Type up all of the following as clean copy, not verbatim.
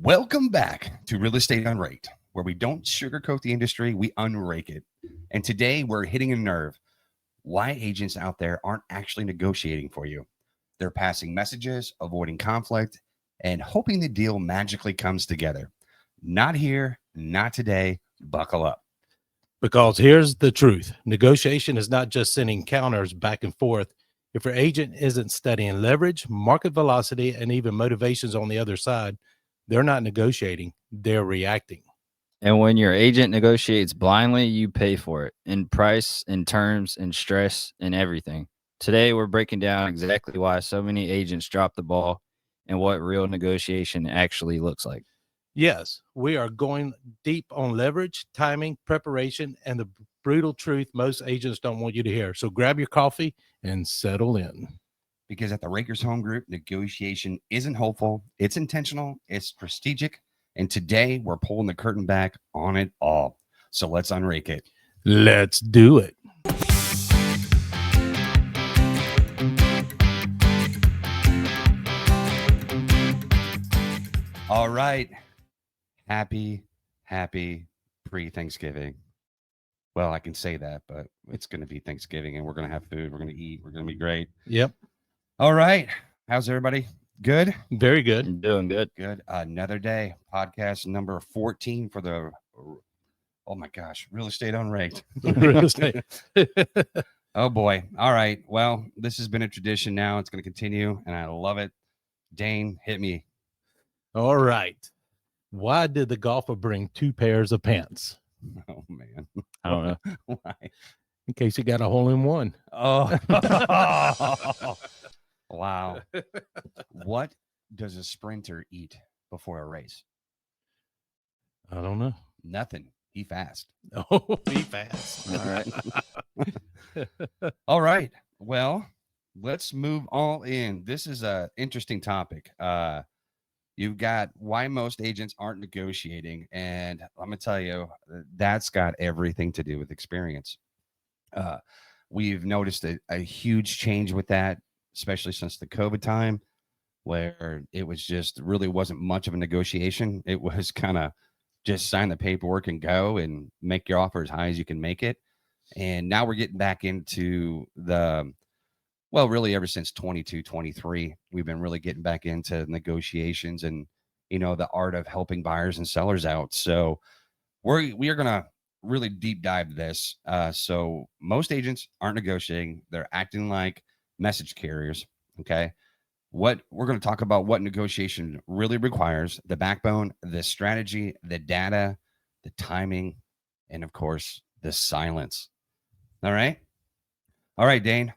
Welcome back to Real Estate UnRaked, where we don't sugarcoat the industry, we unrake it. And today we're hitting a nerve. Why agents out there aren't actually negotiating for you. They're passing messages, avoiding conflict, and hoping the deal magically comes together. Not here, not today. Buckle up. Because here's the truth. Negotiation is not just sending counters back and forth. If your agent isn't studying leverage, market velocity, and even motivations on the other side, they're not negotiating, they're reacting. And when your agent negotiates blindly, you pay for it in price, in terms, in stress, in everything. Today, we're breaking down exactly why so many agents drop the ball and what real negotiation actually looks like. Yes, we are going deep on leverage, timing, preparation, and the brutal truth most agents don't want you to hear. So grab your coffee and settle in. Because at the Rakers Home Group, negotiation isn't hopeful, it's intentional, it's strategic, and today we're pulling the curtain back on it all. So let's unrake it. Let's do it. All right. Happy pre-Thanksgiving. Well, I can say that, but it's going to be Thanksgiving and we're going to have food. We're going to eat. We're going to be great. Yep. All right. How's everybody? Good? Very good. I'm doing good. Good. Another day. Podcast number 14 for the, oh my gosh, Real Estate UnRaked. Real estate. Oh boy. All right. Well, this has been a tradition now. It's going to continue and I love it. Dane, hit me. All right. Why did the golfer bring two pairs of pants? Oh man. I don't know. Why? In case he got a hole in one. Oh. Wow. What does a sprinter eat before a race? I don't know. Nothing. He fast. Oh, be fast. All right. All right. Well, let's move all in. This is a interesting topic. You've got why most agents aren't negotiating. And I'm going to tell you, that's got everything to do with experience. We've noticed a huge change with that, especially since the COVID time, where it was just really wasn't much of a negotiation. It was kind of just sign the paperwork and go and make your offer as high as you can make it. And now we're getting back into well, really ever since 22, 23, we've been really getting back into negotiations and, the art of helping buyers and sellers out. So we are going to really deep dive this. So most agents aren't negotiating. They're acting like message carriers. Okay. We're going to talk about what negotiation really requires, the backbone, the strategy, the data, the timing, and of course, the silence. All right. All right, Dane.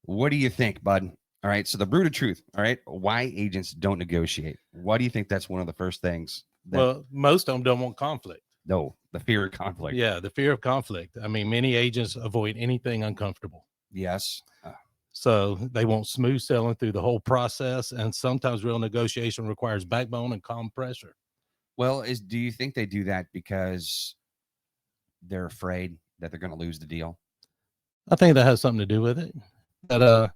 What do you think, bud? All right. So the brutal truth. All right. Why agents don't negotiate. Why do you think that's one of the first things? Well, most of them don't want conflict. No, the fear of conflict. Yeah, the fear of conflict. I mean, many agents avoid anything uncomfortable. Yes. So they want smooth selling through the whole process. And sometimes real negotiation requires backbone and calm pressure. Well, do you think they do that because they're afraid that they're going to lose the deal? I think that has something to do with it. But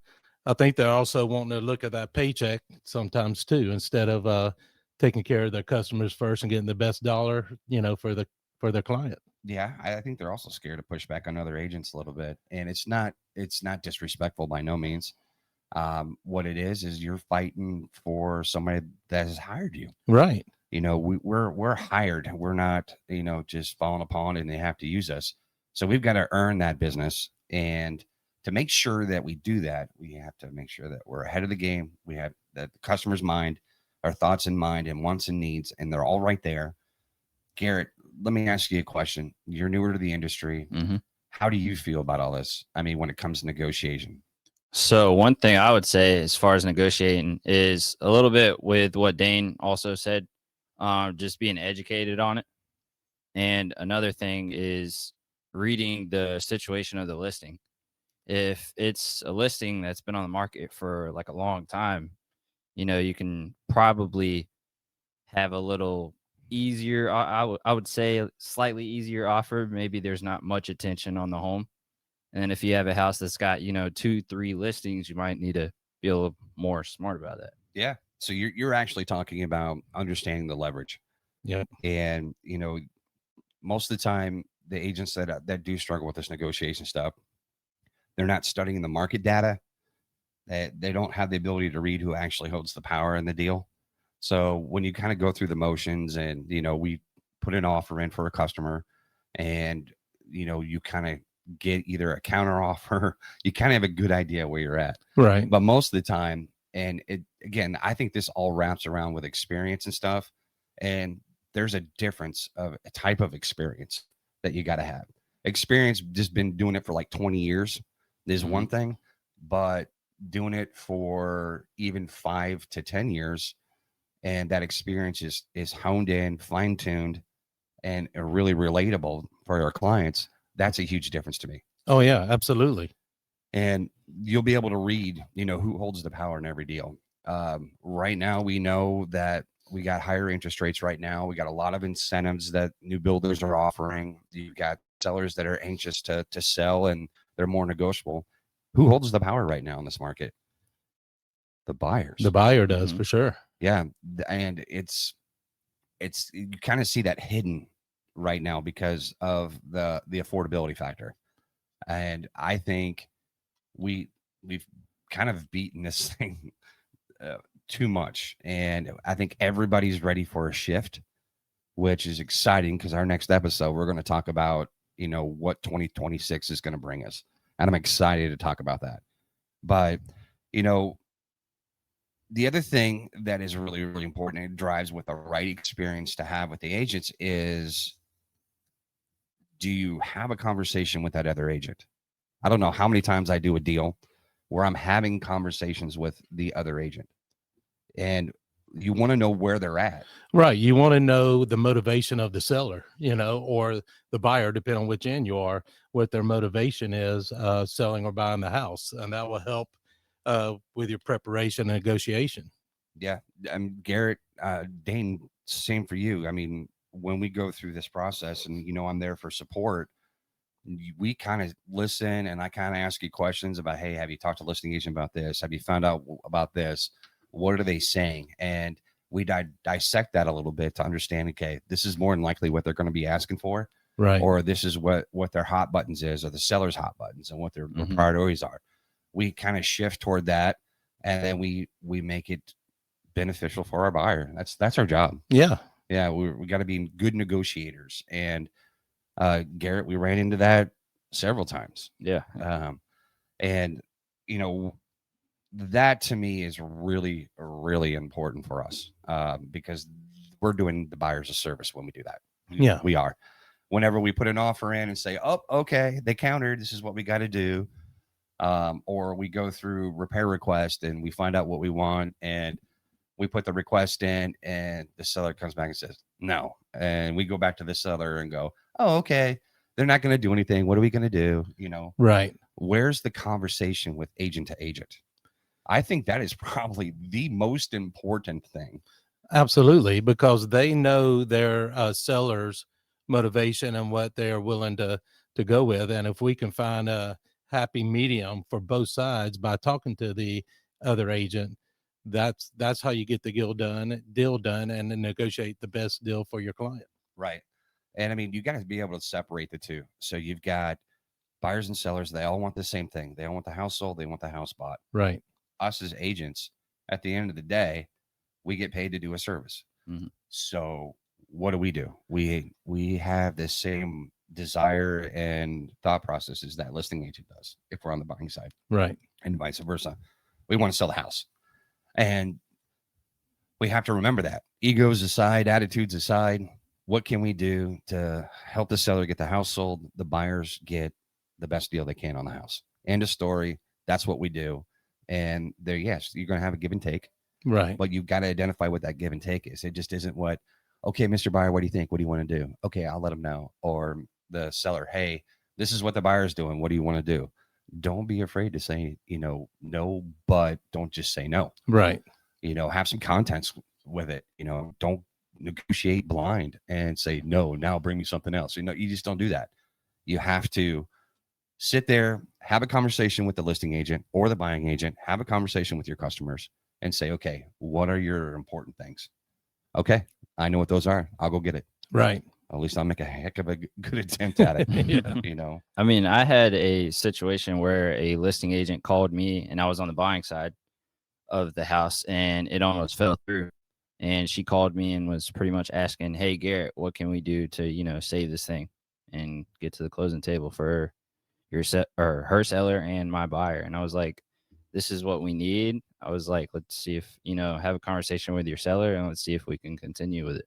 I think they're also wanting to look at that paycheck sometimes too, instead of taking care of their customers first and getting the best dollar, for their client. Yeah, I think they're also scared to push back on other agents a little bit, and it's not disrespectful by no means. What it is you're fighting for somebody that has hired you, right? We're hired. We're not just falling upon and they have to use us. So we've got to earn that business, and to make sure that we do that, we have to make sure that we're ahead of the game. We have that the customer's mind, our thoughts in mind, and wants and needs, and they're all right there. Garrett, let me ask you a question. You're newer to the industry. Mm-hmm. How do you feel about all this? I mean, when it comes to negotiation. So one thing I would say as far as negotiating is a little bit with what Dane also said, just being educated on it. And another thing is reading the situation of the listing. If it's a listing that's been on the market for like a long time, you can probably have a little easier, I would say slightly easier offer. Maybe there's not much attention on the home. And then if you have a house that's got, 2-3 listings, you might need to be a little more smart about that. Yeah, So you're actually talking about understanding the leverage. Yeah. And most of the time, the agents that do struggle with this negotiation stuff, they're not studying the market data. They don't have the ability to read who actually holds the power in the deal. So when you kind of go through the motions, and we put an offer in for a customer, and you kind of get either a counter offer, you kind of have a good idea where you're at. Right. But most of the time, and again, I think this all wraps around with experience and stuff. And there's a difference of a type of experience that you got to have. Experience, just been doing it for like 20 years is one thing, but doing it for even 5 to 10 years, and that experience is honed in, fine-tuned, and really relatable for our clients, that's a huge difference to me. Oh yeah, absolutely. And you'll be able to read, who holds the power in every deal. Right now, we know that we got higher interest rates right now. We got a lot of incentives that new builders are offering. You've got sellers that are anxious to sell, and they're more negotiable. Who holds the power right now in this market? The buyers. The buyer does, for sure. Yeah. And it's you kind of see that hidden right now because of the affordability factor. And I think we've kind of beaten this thing too much. And I think everybody's ready for a shift, which is exciting, because our next episode, we're going to talk about, what 2026 is going to bring us. And I'm excited to talk about that. But, the other thing that is really, really important, and it drives with the right experience to have with the agents, is, do you have a conversation with that other agent? I don't know how many times I do a deal where I'm having conversations with the other agent, and you want to know where they're at. Right. You want to know the motivation of the seller, or the buyer, depending on which end you are, what their motivation is, selling or buying the house. And that will help with your preparation and negotiation. Yeah. Garrett, Dane, same for you. I mean, when we go through this process, and, I'm there for support, we kind of listen, and I kind of ask you questions about, hey, have you talked to a listing agent about this? Have you found out about this? What are they saying? And we dissect that a little bit to understand, okay, this is more than likely what they're going to be asking for. Right. Or this is what their hot buttons is, or the seller's hot buttons, and what their priorities are. We kind of shift toward that, and then we make it beneficial for our buyer. That's our job. Yeah. Yeah. We got to be good negotiators. And Garrett, we ran into that several times. Yeah. And that to me is really, really important for us, because we're doing the buyers a service when we do that. Yeah. We are. Whenever we put an offer in and say, oh, okay, they countered, this is what we got to do. Or we go through repair request and we find out what we want, and we put the request in, and the seller comes back and says no. And we go back to the seller and go, oh, okay, they're not going to do anything. What are we going to do? Right. Where's the conversation with agent to agent? I think that is probably the most important thing. Absolutely, because they know their seller's motivation and what they are willing to go with. And if we can find a happy medium for both sides by talking to the other agent, that's how you get the deal done, and then negotiate the best deal for your client. Right. And I mean, you got to be able to separate the two. So you've got buyers and sellers. They all want the same thing. They all want the house sold. They want the house bought. Right. Us as agents, at the end of the day, we get paid to do a service. So what do? We have the same desire and thought processes that listing agent does if we're on the buying side. Right. And vice versa. We want to sell the house. And we have to remember that. Egos aside, attitudes aside, what can we do to help the seller get the house sold, the buyers get the best deal they can on the house? End of story. That's what we do. And there, yes, you're going to have a give and take. Right. But you've got to identify what that give and take is. It just isn't what, okay, Mr. Buyer, what do you think? What do you want to do? Okay, I'll let them know. Or the seller, hey, this is what the buyer's doing. What do you want to do? Don't be afraid to say, no, but don't just say no. Right. Have some context with it. Don't negotiate blind and say, no, now bring me something else. You just don't do that. You have to sit there, have a conversation with the listing agent or the buying agent, have a conversation with your customers, and say, okay, what are your important things? Okay, I know what those are. I'll go get it. Right. At least I'll make a heck of a good attempt at it. Yeah. You know. I mean, I had a situation where a listing agent called me and I was on the buying side of the house and it almost fell through. And she called me and was pretty much asking, "Hey, Garrett, what can we do to, save this thing and get to the closing table for her seller and my buyer?" And I was like, "This is what we need." I was like, "Let's see if, have a conversation with your seller and let's see if we can continue with it."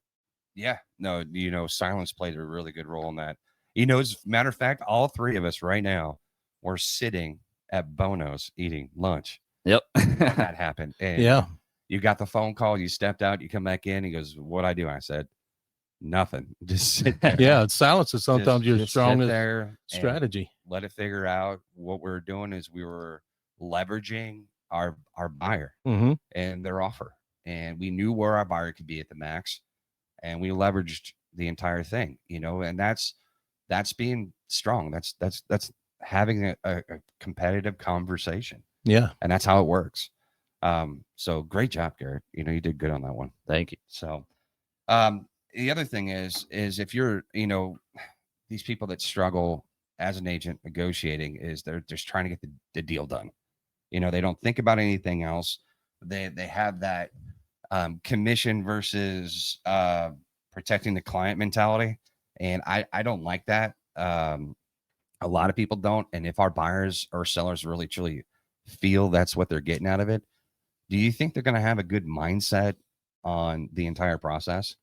Yeah, no, silence played a really good role in that. As a matter of fact, all three of us right now, we're sitting at Bono's eating lunch. Yep. When that happened. And Yeah. you got the phone call, you stepped out, you come back in. He goes, "What'd I do?" I said, "Nothing. Just sit there." Yeah. Silence is sometimes your just sit strongest there and strategy. let it figure out. What we're doing is we were leveraging our buyer Mm-hmm. and their offer. And we knew where our buyer could be at the max. And we leveraged the entire thing, and that's being strong. That's having a competitive conversation. Yeah. And that's how it works. So great job, Garrett. You did good on that one. Thank you. So the other thing is if you're, these people that struggle as an agent negotiating, is they're just trying to get the deal done. They don't think about anything else. They have that commission versus protecting the client mentality. And I don't like that. A lot of people don't. And if our buyers or sellers really truly feel that's what they're getting out of it, do you think they're going to have a good mindset on the entire process?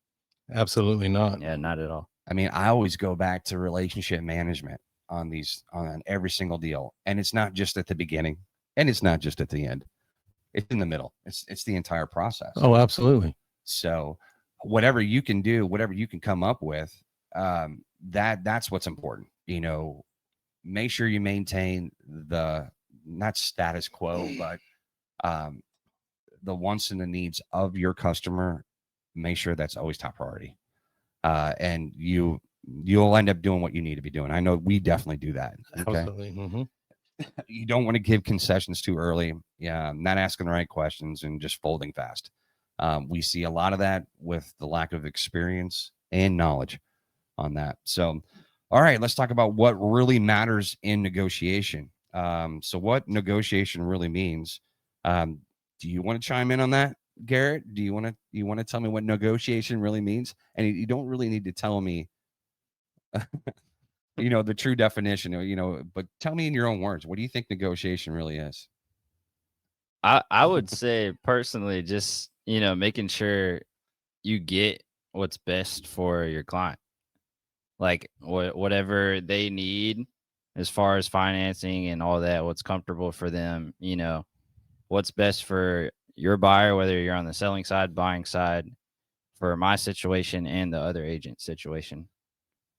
Absolutely not. Yeah, not at all. I mean, I always go back to relationship management on every single deal. And it's not just at the beginning and it's not just at the end. It's in the middle. It's the entire process. Oh, absolutely. So whatever you can do, whatever you can come up with, that's what's important. Make sure you maintain the not status quo, but the wants and the needs of your customer. Make sure that's always top priority. And you'll end up doing what you need to be doing. I know we definitely do that. Okay. Absolutely. Mm-hmm. You don't want to give concessions too early. Yeah, not asking the right questions and just folding fast. We see a lot of that with the lack of experience and knowledge on that. So, all right, let's talk about what really matters in negotiation. So what negotiation really means. Do you want to chime in on that, Garrett? Do you want to tell me what negotiation really means? And you don't really need to tell me the true definition, but tell me in your own words, what do you think negotiation really is? I would say personally, just, making sure you get what's best for your client. Like whatever they need as far as financing and all that, what's comfortable for them, what's best for your buyer, whether you're on the selling side, buying side, for my situation and the other agent situation.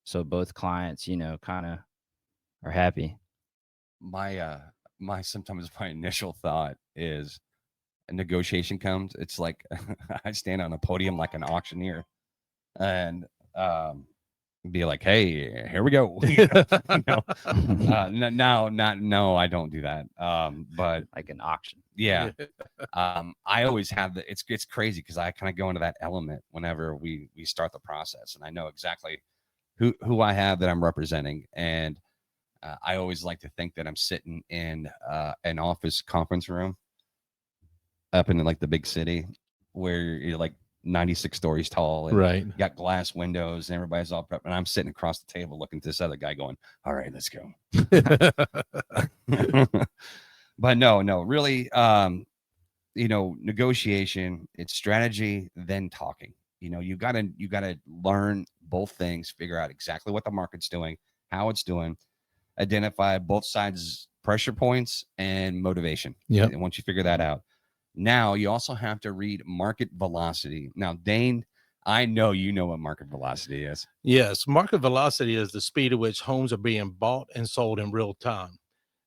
So both clients, kind of are happy. Sometimes my initial thought is a negotiation comes. It's like I stand on a podium like an auctioneer and be like, "Hey, here we go." No, I don't do that. But Like an auction. yeah, I always have it's crazy because I kind of go into that element whenever we start the process, and I know exactly who I have that I'm representing, and I always like to think that I'm sitting in an office conference room up in like the big city where you're like 96 stories tall and Right. you got glass windows and everybody's all prepped. And I'm sitting across the table looking at this other guy going, "All right, let's go." But no, really, negotiation, it's strategy, then talking. You gotta learn both things, figure out exactly what the market's doing, how it's doing, identify both sides' pressure points and motivation. Yep. And once you figure that out, now you also have to read market velocity. Now, Dane, I know you know what market velocity is. Yes. Market velocity is the speed at which homes are being bought and sold in real time.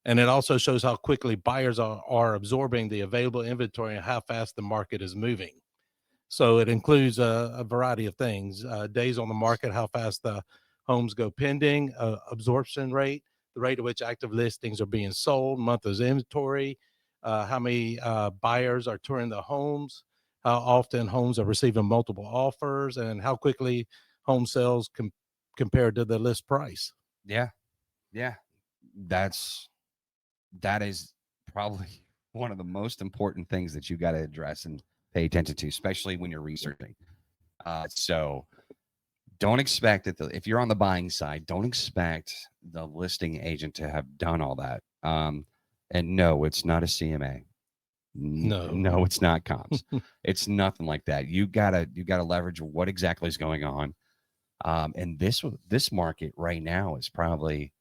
And it also shows how quickly buyers are absorbing the available inventory and how fast the market is moving. So it includes a variety of things, days on the market, how fast the homes go pending, absorption rate, the rate at which active listings are being sold, month of inventory, how many buyers are touring the homes, how often homes are receiving multiple offers, and how quickly home sales compared to the list price. Yeah. That is probably one of the most important things that you got to address and pay attention to, especially when you're researching. So don't expect that if you're on the buying side, don't expect the listing agent to have done all that. And no, it's not a CMA. No, it's not comps. It's nothing like that. You gotta leverage what exactly is going on. And this market right now is probably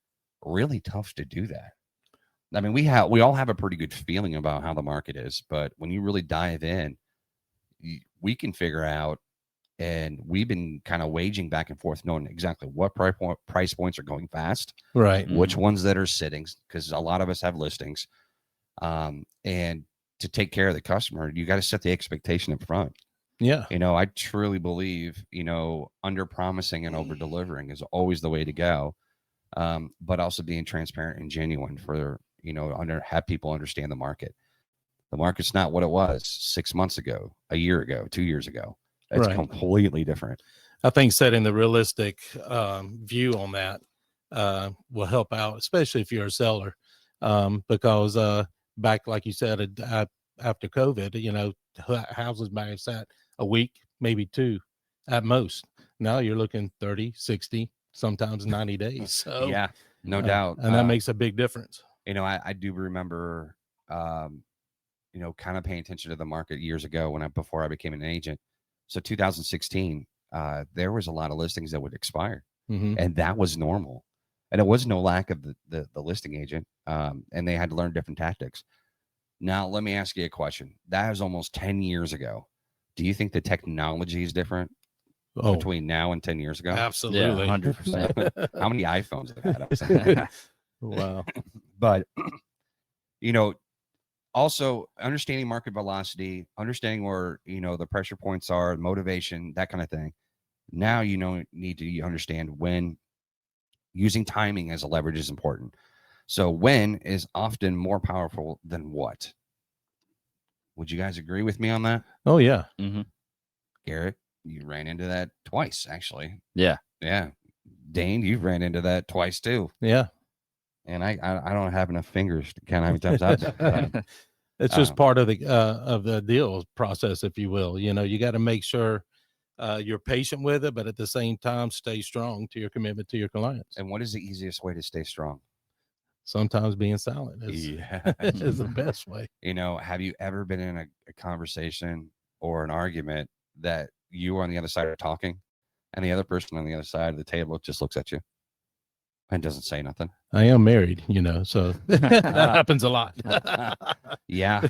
really tough to do that. I mean, we all have a pretty good feeling about how the market is, but when you really dive in, we can figure out, and we've been kind of waging back and forth, knowing exactly what price points are going fast, right? Which ones that are sitting, because a lot of us have listings, and to take care of the customer, you got to set the expectation up front. Yeah. I truly believe, under promising and over delivering is always the way to go. But also being transparent and genuine for, have people understand the market. The market's not what it was 6 months ago, a year ago, 2 years ago. It's completely different. I think setting the realistic view on that will help out, especially if you're a seller, because back, like you said, after COVID, houses may have sat a week, maybe 2 at most. Now you're looking 30, 60, sometimes 90 days. So yeah, no doubt. And that makes a big difference. I do remember, kind of paying attention to the market years ago before I became an agent. So 2016, there was a lot of listings that would expire, and that was normal. And it was no lack of the listing agent, and they had to learn different tactics. Now, let me ask you a question. That was almost 10 years ago. Do you think the technology is different between now and 10 years ago? Absolutely. Yeah, 100%. How many iPhones have had? Wow. But, also understanding market velocity, understanding where, the pressure points are, motivation, that kind of thing. Now, need to understand when using timing as a leverage is important. So when is often more powerful than what. Would you guys agree with me on that? Oh, yeah. Mm-hmm. Garrett, you ran into that twice, actually. Yeah. Dane, you've ran into that twice too. Yeah. And I don't have enough fingers to count how many times I've done that. It's just part of the deal process, if you will. You got to make sure you're patient with it, but at the same time, stay strong to your commitment to your clients. And what is the easiest way to stay strong? Sometimes being silent is the best way. Have you ever been in a conversation or an argument that you on the other side are talking and the other person on the other side of the table just looks at you and doesn't say nothing? I am married, so that happens a lot. Yeah.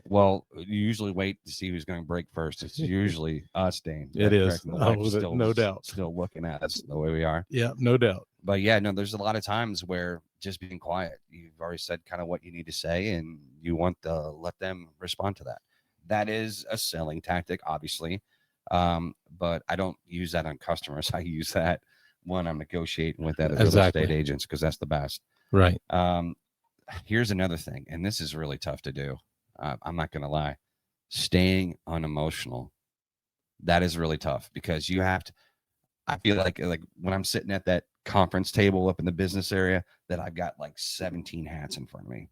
Well, you usually wait to see who's going to break first. It's usually us, Dane. It is. No doubt. Still looking at us the way we are. Yeah, no doubt. But yeah, no, there's a lot of times where just being quiet, you've already said kind of what you need to say, and you want to let them respond to that. That is a selling tactic, obviously. But I don't use that on customers. I use that when I'm negotiating with other real estate agents, because that's the best. Right. Here's another thing, and this is really tough to do. I'm not going to lie. Staying unemotional. That is really tough, because you have to, I feel like when I'm sitting at that conference table up in the business area, that I've got like 17 hats in front of me.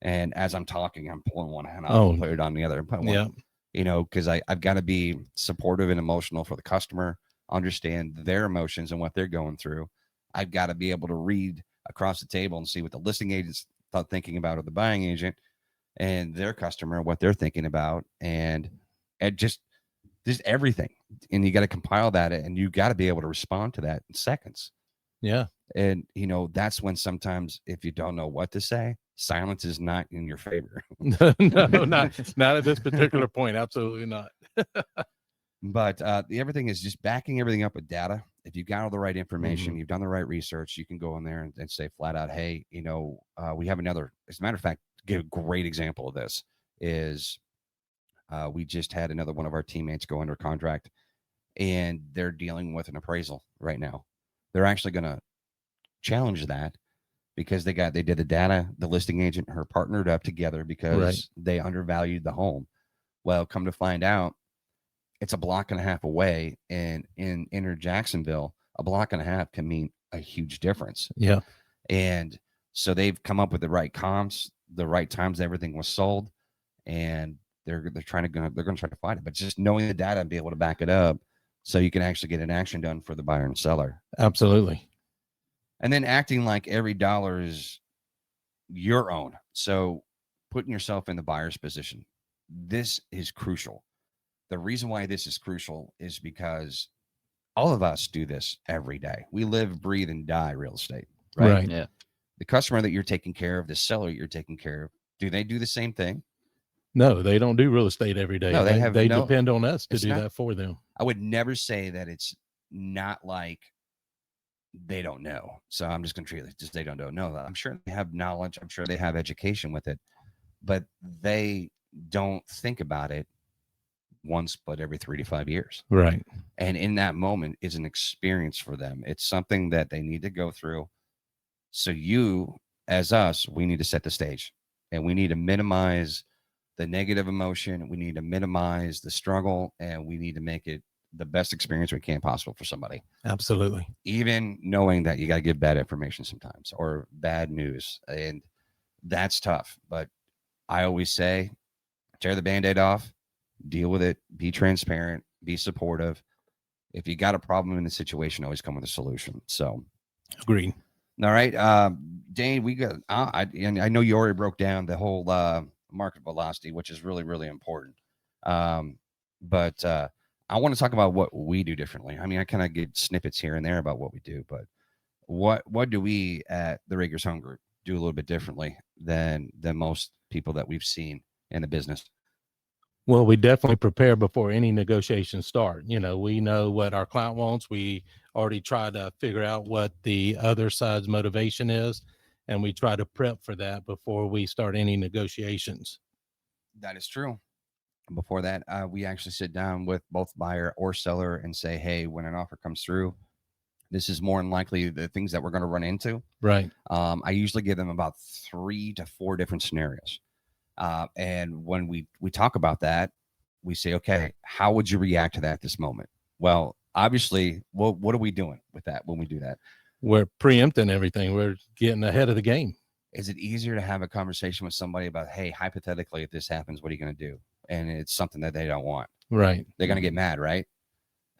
And as I'm talking, I'm pulling one hand off and put it on the other. Because I've got to be supportive and emotional for the customer, understand their emotions and what they're going through. I've got to be able to read across the table and see what the listing agent's thinking about, or the buying agent and their customer, what they're thinking about, and just everything. And you got to compile that, and you got to be able to respond to that in seconds. Yeah. And, that's when sometimes, if you don't know what to say, silence is not in your favor. No, not at this particular point. Absolutely not. But everything is just backing everything up with data. If you've got all the right information, you've done the right research, you can go in there and say flat out, hey, we have another, as a matter of fact, give a great example of this is we just had another one of our teammates go under contract, and they're dealing with an appraisal right now. They're actually going to challenge that because they did the data, the listing agent, her partnered up together because they undervalued the home. Well, come to find out, it's a block and a half away, and in inner Jacksonville, a block and a half can mean a huge difference. Yeah. And so they've come up with the right comps, the right times everything was sold, and they're going to try to find it. But just knowing the data and be able to back it up, so you can actually get an action done for the buyer and seller. Absolutely. And then acting like every dollar is your own. So putting yourself in the buyer's position. This is crucial. The reason why this is crucial is because all of us do this every day. We live, breathe, and die real estate, right? Yeah. The customer that you're taking care of, the seller you're taking care of, do they do the same thing? No, they don't do real estate every day. No, they depend on us to it's do not- that for them. I would never say that it's not like they don't know. So I'm just going to treat it just they don't know. I'm sure they have knowledge. I'm sure they have education with it, but they don't think about it once, but every 3 to 5 years. Right. And in that moment is an experience for them. It's something that they need to go through. So you, as us, we need to set the stage, and we need to minimize the negative emotion. We need to minimize the struggle, and we need to make it the best experience we can possible for somebody. Absolutely. Even knowing that you got to give bad information sometimes or bad news, and that's tough. But I always say, tear the Band-Aid off, deal with it, be transparent, be supportive. If you got a problem in the situation, always come with a solution. So, agreed. All right, Dane, we got. I know you already broke down the whole market velocity, which is really, really important. But I want to talk about what we do differently. I mean, I kind of get snippets here and there about what we do, but what do we at the Rakers Home Group do a little bit differently than most people that we've seen in the business? Well, we definitely prepare before any negotiations start. You know, we know what our client wants. We already try to figure out what the other side's motivation is, and we try to prep for that before we start any negotiations. That is true. Before that, we actually sit down with both buyer or seller and say, hey, when an offer comes through, this is more than likely the things that we're going to run into. Right. I usually give them about 3 to 4 different scenarios. And when we talk about that, we say, okay, how would you react to that at this moment? Well, obviously, what are we doing with that when we do that? We're preempting everything. We're getting ahead of the game. Is it easier to have a conversation with somebody about, hey, hypothetically, if this happens, what are you going to do? And it's something that they don't want. Right. They're going to get mad, right?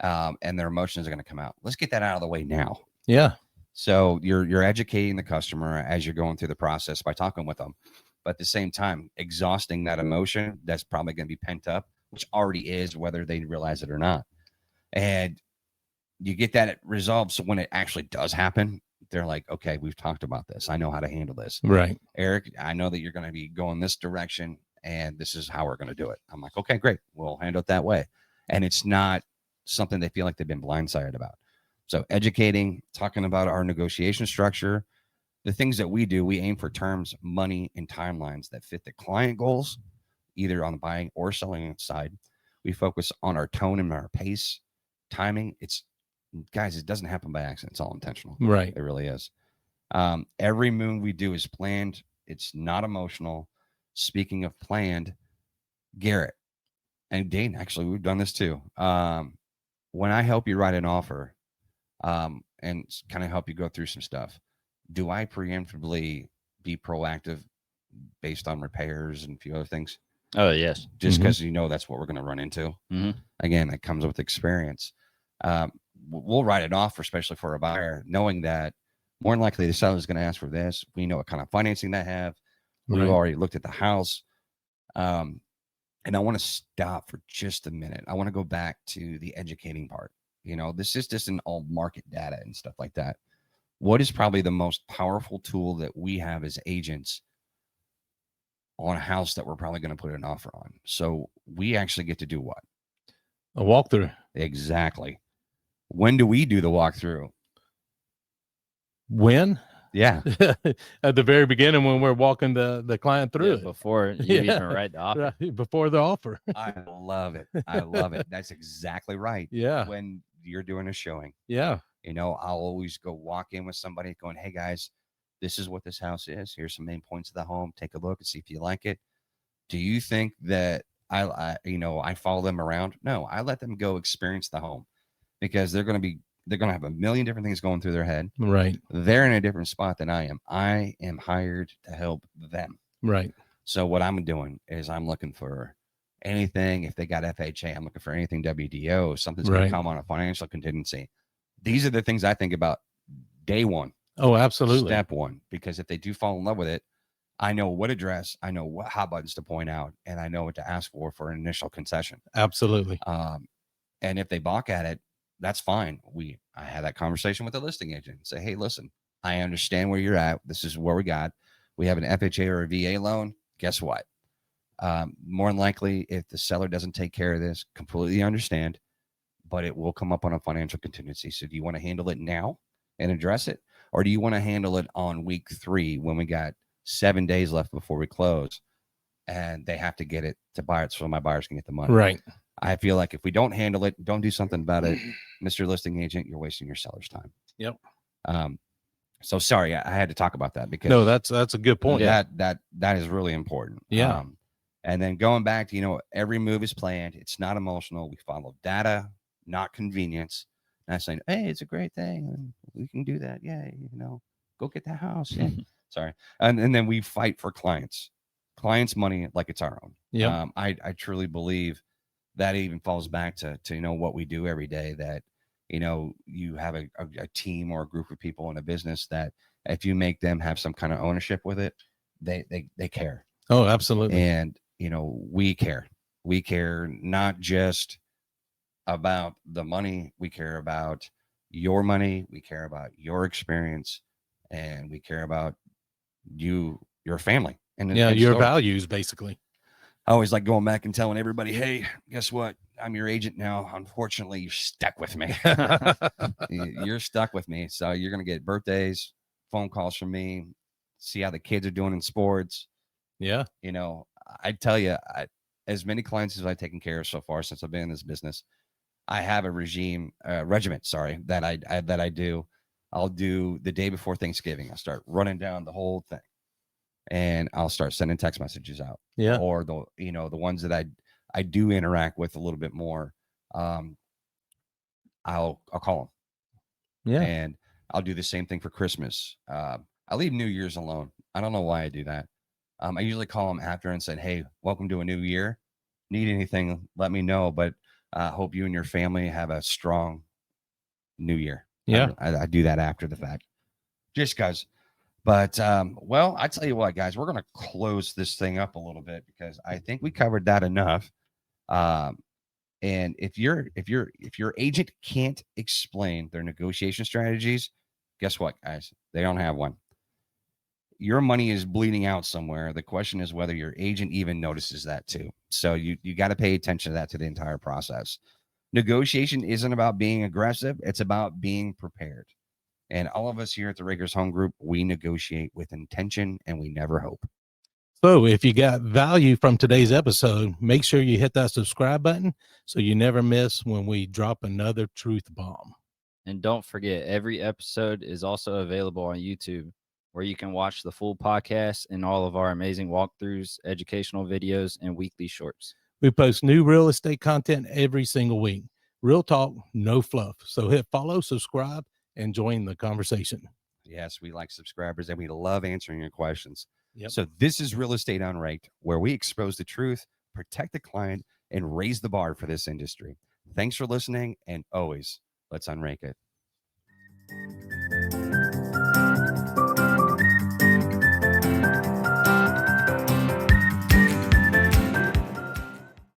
And their emotions are going to come out. Let's get that out of the way now. Yeah. So you're educating the customer as you're going through the process by talking with them. But at the same time, exhausting that emotion that's probably going to be pent up, which already is, whether they realize it or not. And you get that resolved. So when it actually does happen, they're like, okay, we've talked about this. I know how to handle this. Right. Eric, I know that you're going to be going this direction, and this is how we're going to do it. I'm like, okay, great. We'll handle it that way. And it's not something they feel like they've been blindsided about. So educating, talking about our negotiation structure, the things that we do, we aim for terms, money, and timelines that fit the client goals, either on the buying or selling side. We focus on our tone and our pace, timing. Guys, it doesn't happen by accident. It's all intentional. Right. It really is. Every move we do is planned. It's not emotional. Speaking of planned, Garrett and Dane, actually, we've done this too. When I help you write an offer and kind of help you go through some stuff, do I preemptively be proactive based on repairs and a few other things? Oh, yes. Just because that's what we're going to run into. Mhm. Again, that comes with experience. We'll write it off, especially for a buyer, knowing that more than likely the seller is going to ask for this. We know what kind of financing they have. We've already looked at the house. And I want to stop for just a minute. I want to go back to the educating part. This is just an all market data and stuff like that. What is probably the most powerful tool that we have as agents on a house that we're probably going to put an offer on? So we actually get to do what? A walkthrough. Exactly. When do we do the walkthrough? When? Yeah. At the very beginning, when we're walking the client through it. Before you Yeah. even write the offer. Right, before the offer. I love it. I love it. That's exactly right. Yeah. When you're doing a showing, Yeah. I'll always go walk in with somebody going, hey guys, this is what this house is. Here's some main points of the home. Take a look and see if you like it. Do you think that I follow them around? No, I let them go experience the home, because they're going to have a million different things going through their head. Right. They're in a different spot than I am. I am hired to help them. Right. So what I'm doing is I'm looking for anything. If they got FHA, I'm looking for anything WDO, something's going to come on a financial contingency. These are the things I think about day one. Oh, absolutely. Step one, because if they do fall in love with it, I know what address, I know what hot buttons to point out, and I know what to ask for an initial concession. Absolutely. And if they balk at it, that's fine. I had that conversation with the listing agent and say, hey, listen, I understand where you're at. This is where we got. We have an FHA or a VA loan. Guess what? More than likely, if the seller doesn't take care of this, completely understand, but it will come up on a financial contingency. So do you want to handle it now and address it? Or do you want to handle it on week 3 when we got 7 days left before we close and they have to get it to buy it so my buyers can get the money? Right. I feel like if we don't handle it, don't do something about it, Mr. Listing Agent, you're wasting your seller's time. Yep. So sorry, I had to talk about that, because no, that's a good point. That is really important. Yeah. And then going back to, every move is planned. It's not emotional. We follow data, not convenience. And I'm saying, hey, it's a great thing, and we can do that. Yeah, go get that house. Yeah. Sorry. And then we fight for clients' money like it's our own. Yeah. I truly believe that even falls back to what we do every day, that you have a team or a group of people in a business that if you make them have some kind of ownership with it, they care. Oh, absolutely. And we care not just about the money. We care about your money. We care about your experience, and we care about your family and your values, basically. I always like going back and telling everybody, hey, guess what? I'm your agent now. Unfortunately, you're stuck with me. You're stuck with me. So you're going to get birthdays, phone calls from me, see how the kids are doing in sports. Yeah. I tell you, as many clients as I've taken care of so far since I've been in this business, I have a regiment, that I do. I'll do the day before Thanksgiving. I'll start running down the whole thing, and I'll start sending text messages out. Yeah. Or the ones that I do interact with a little bit more. I'll call them. Yeah. And I'll do the same thing for Christmas. I leave New Year's alone. I don't know why I do that. I usually call them after and say, hey, welcome to a new year. Need anything, let me know. But hope you and your family have a strong new year. Yeah. I do that after the fact, just because. But well, I tell you what, guys, we're going to close this thing up a little bit, because I think we covered that enough. And if your agent can't explain their negotiation strategies, guess what, guys? They don't have one. Your money is bleeding out somewhere. The question is whether your agent even notices that too. So you got to pay attention to that, to the entire process. Negotiation isn't about being aggressive. It's about being prepared. And all of us here at the Rakers Home Group, we negotiate with intention, and we never hope. So if you got value from today's episode, make sure you hit that subscribe button so you never miss when we drop another truth bomb. And don't forget, every episode is also available on YouTube, where you can watch the full podcast and all of our amazing walkthroughs, educational videos, and weekly shorts. We post new real estate content every single week. Real talk, no fluff. So hit follow, subscribe, and join the conversation. Yes, we like subscribers, and we love answering your questions. Yep. So this is Real Estate UnRaked, where we expose the truth, protect the client, and raise the bar for this industry. Thanks for listening, and always, let's unrake it.